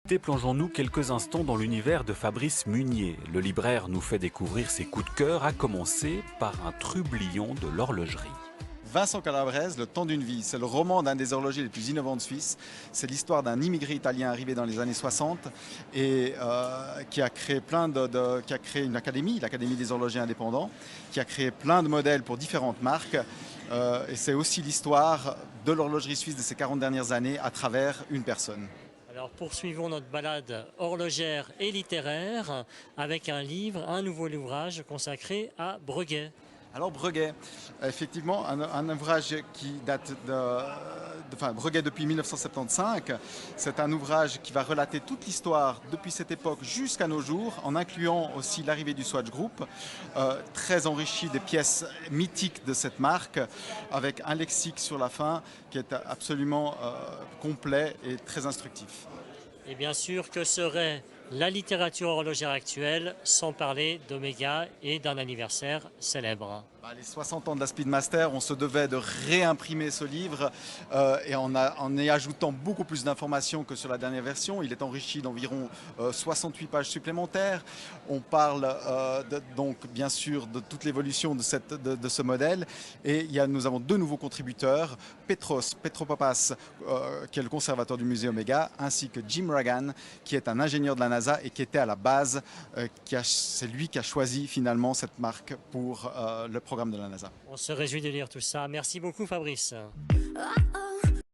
Plongeons-nous quelques instants dans l'univers de Fabrice Munier. Le libraire nous fait découvrir ses coups de cœur, à commencer par un trublion de l'horlogerie. Vincent Calabrese, Le temps d'une vie, c'est le roman d'un des horlogers les plus innovants de Suisse. C'est l'histoire d'un immigré italien arrivé dans les années 60 et qui a créé qui a créé une académie, l'Académie des horlogers indépendants, qui a créé plein de modèles pour différentes marques. Et c'est aussi l'histoire de l'horlogerie suisse de ces 40 dernières années à travers une personne. Alors poursuivons notre balade horlogère et littéraire avec un livre, un nouveau ouvrage consacré à Breguet. Alors Breguet, effectivement, un ouvrage qui date Breguet depuis 1975. C'est un ouvrage qui va relater toute l'histoire depuis cette époque jusqu'à nos jours, en incluant aussi l'arrivée du Swatch Group, très enrichi des pièces mythiques de cette marque, avec un lexique sur la fin qui est absolument complet et très instructif. Et bien sûr, que serait la littérature horlogère actuelle sans parler d'Omega et d'un anniversaire célèbre? Les 60 ans de la Speedmaster, on se devait de réimprimer ce livre et en y ajoutant beaucoup plus d'informations que sur la dernière version. Il est enrichi d'environ 68 pages supplémentaires. On parle donc bien sûr de toute l'évolution de ce modèle. Et nous avons deux nouveaux contributeurs, Petropapas, qui est le conservateur du musée Omega, ainsi que Jim Ragan, qui est un ingénieur de la NASA et qui était à la base, c'est lui qui a choisi finalement cette marque pour le programme de la NASA. On se réjouit de lire tout ça. Merci beaucoup Fabrice. Oh, oh.